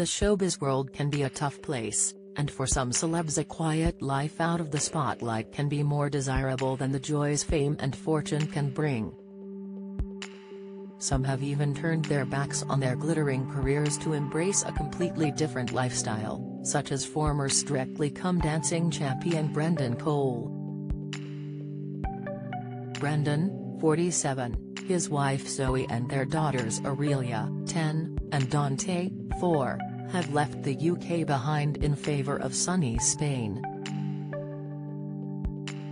The showbiz world can be a tough place, and for some celebs a quiet life out of the spotlight can be more desirable than the joys fame and fortune can bring. Some have even turned their backs on their glittering careers to embrace a completely different lifestyle, such as former Strictly Come Dancing champion Brendan Cole. Brendan, 47, his wife Zoe and their daughters Aurelia, 10, and Dante, 4, have left the UK behind in favour of sunny Spain.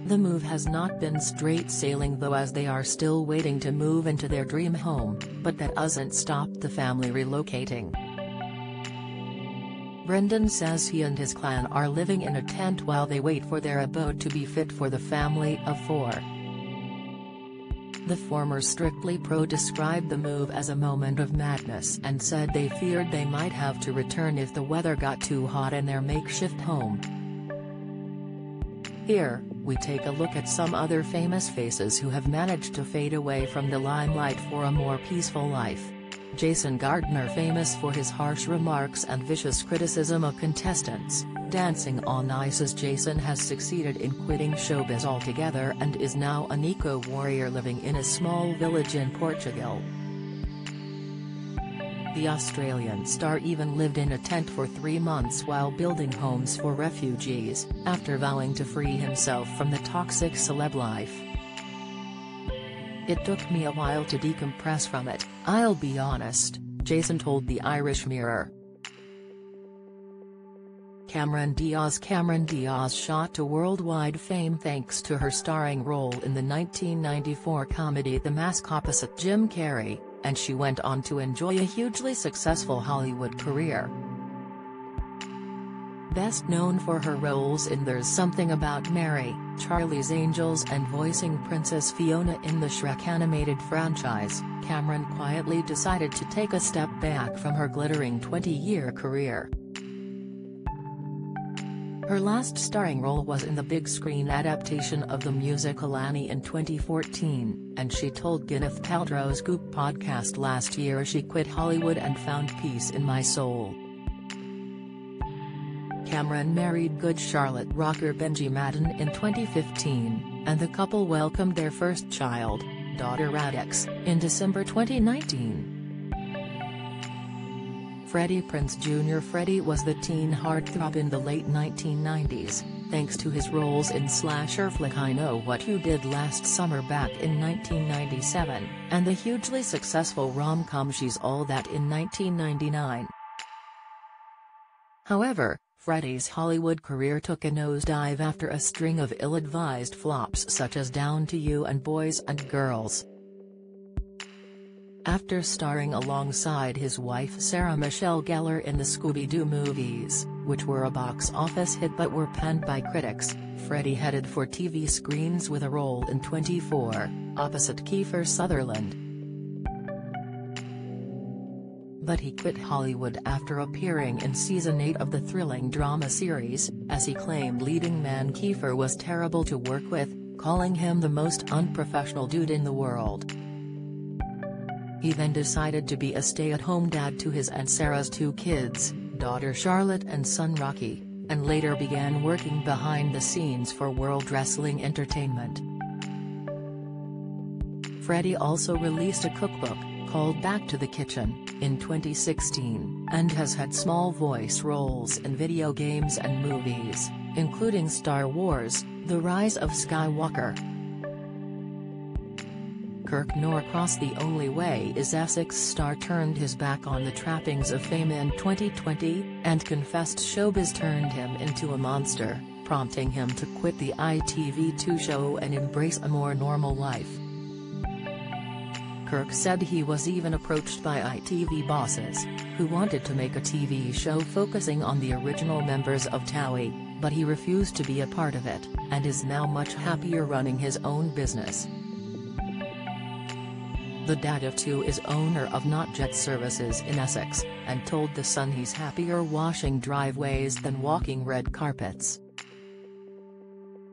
The move has not been straight sailing though, as they are still waiting to move into their dream home, but that doesn't stop the family relocating. Brendan says he and his clan are living in a tent while they wait for their abode to be fit for the family of 4. The former Strictly pro described the move as a moment of madness and said they feared they might have to return if the weather got too hot in their makeshift home. Here, we take a look at some other famous faces who have managed to fade away from the limelight for a more peaceful life. Jason Gardner, famous for his harsh remarks and vicious criticism of contestants, dancing on ice as Jason has succeeded in quitting showbiz altogether and is now an eco-warrior living in a small village in Portugal. The Australian star even lived in a tent for 3 months while building homes for refugees, after vowing to free himself from the toxic celeb life. "It took me a while to decompress from it, I'll be honest," Jason told the Irish Mirror. Cameron Diaz shot to worldwide fame thanks to her starring role in the 1994 comedy The Mask opposite Jim Carrey, and she went on to enjoy a hugely successful Hollywood career. Best known for her roles in There's Something About Mary, Charlie's Angels and voicing Princess Fiona in the Shrek animated franchise, Cameron quietly decided to take a step back from her glittering 20-year career. Her last starring role was in the big-screen adaptation of the musical Annie in 2014, and she told Gwyneth Paltrow's Goop podcast last year she quit Hollywood and found peace in my soul. Cameron married good Charlotte rocker Benji Madden in 2015, and the couple welcomed their first child, daughter Radix, in December 2019. Freddie Prinze Jr. Freddie was the teen heartthrob in the late 1990s, thanks to his roles in slasher flick I Know What You Did Last Summer back in 1997, and the hugely successful rom-com She's All That in 1999. However, Freddie's Hollywood career took a nosedive after a string of ill-advised flops such as Down to You and Boys and Girls. After starring alongside his wife Sarah Michelle Gellar in the Scooby-Doo movies, which were a box office hit but were panned by critics, Freddie headed for TV screens with a role in 24, opposite Kiefer Sutherland. But he quit Hollywood after appearing in Season 8 of the thrilling drama series, as he claimed leading man Kiefer was terrible to work with, calling him the most unprofessional dude in the world. He then decided to be a stay-at-home dad to his and Sarah's 2 kids, daughter Charlotte and son Rocky, and later began working behind the scenes for World Wrestling Entertainment. Freddie also released a cookbook, called Back to the Kitchen, in 2016, and has had small voice roles in video games and movies, including Star Wars: The Rise of Skywalker. Kirk Norcross. The Only Way Is Essex star turned his back on the trappings of fame in 2020, and confessed showbiz turned him into a monster, prompting him to quit the ITV2 show and embrace a more normal life. Kirk said he was even approached by ITV bosses, who wanted to make a TV show focusing on the original members of TOWIE, but he refused to be a part of it, and is now much happier running his own business. The dad of 2 is owner of NotJet Services in Essex, and told The Sun he's happier washing driveways than walking red carpets.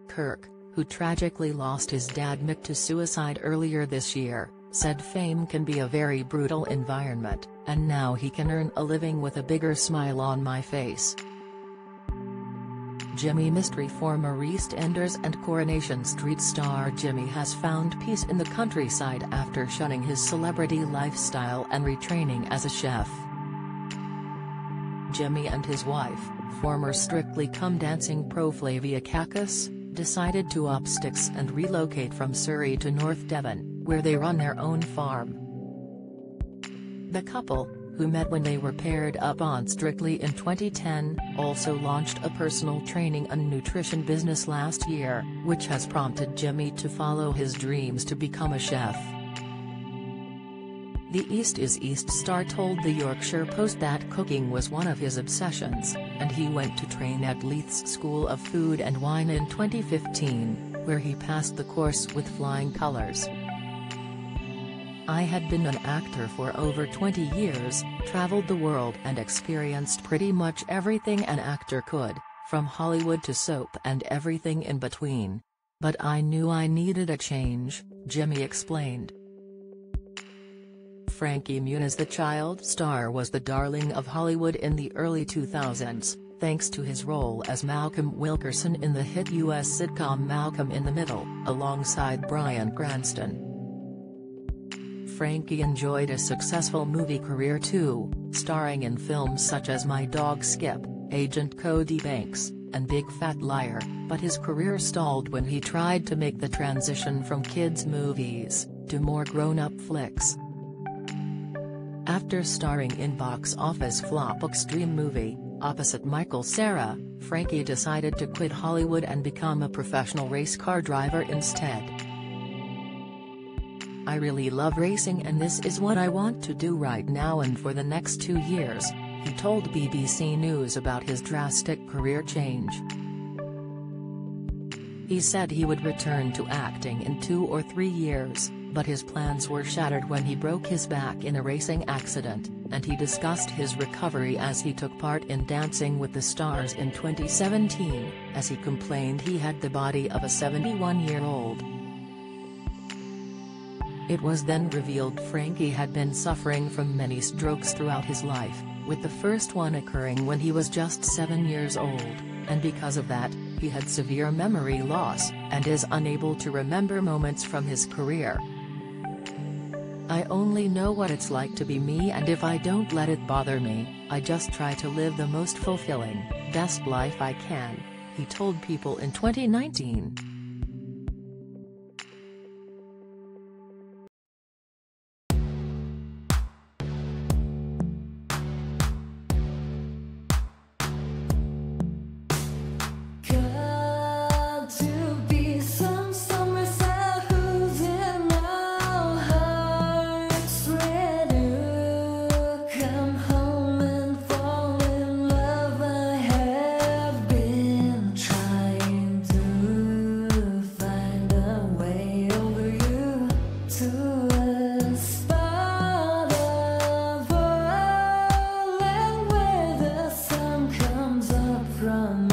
Kirk, who tragically lost his dad Mick to suicide earlier this year, said fame can be a very brutal environment, and now he can earn a living with a bigger smile on my face." Jimmy Mystery. Former EastEnders and Coronation Street star Jimmy has found peace in the countryside after shunning his celebrity lifestyle and retraining as a chef. Jimmy and his wife, former Strictly Come Dancing pro Flavia Kakis, decided to up sticks and relocate from Surrey to North Devon, where they run their own farm. The couple, who met when they were paired up on Strictly in 2010, also launched a personal training and nutrition business last year, which has prompted Jimmy to follow his dreams to become a chef. The East is East star told the Yorkshire Post that cooking was one of his obsessions, and he went to train at Leith's School of Food and Wine in 2015, where he passed the course with flying colours. "I had been an actor for over 20 years, traveled the world and experienced pretty much everything an actor could, from Hollywood to soap and everything in between. But I knew I needed a change," Jimmy explained. Frankie Muniz. The child star was the darling of Hollywood in the early 2000s, thanks to his role as Malcolm Wilkerson in the hit U.S. sitcom Malcolm in the Middle, alongside Bryan Cranston. Frankie enjoyed a successful movie career too, starring in films such as My Dog Skip, Agent Cody Banks, and Big Fat Liar, but his career stalled when he tried to make the transition from kids' movies to more grown-up flicks. After starring in box office flop Extreme Movie, opposite Michael Cera, Frankie decided to quit Hollywood and become a professional race car driver instead. "I really love racing and this is what I want to do right now and for the next 2 years," he told BBC News about his drastic career change. He said he would return to acting in 2 or 3 years, but his plans were shattered when he broke his back in a racing accident, and he discussed his recovery as he took part in Dancing with the Stars in 2017, as he complained he had the body of a 71-year-old. It was then revealed Frankie had been suffering from many strokes throughout his life, with the first one occurring when he was just 7 years old, and because of that, he had severe memory loss, and is unable to remember moments from his career. "I only know what it's like to be me, and if I don't let it bother me, I just try to live the most fulfilling, best life I can," he told People in 2019. From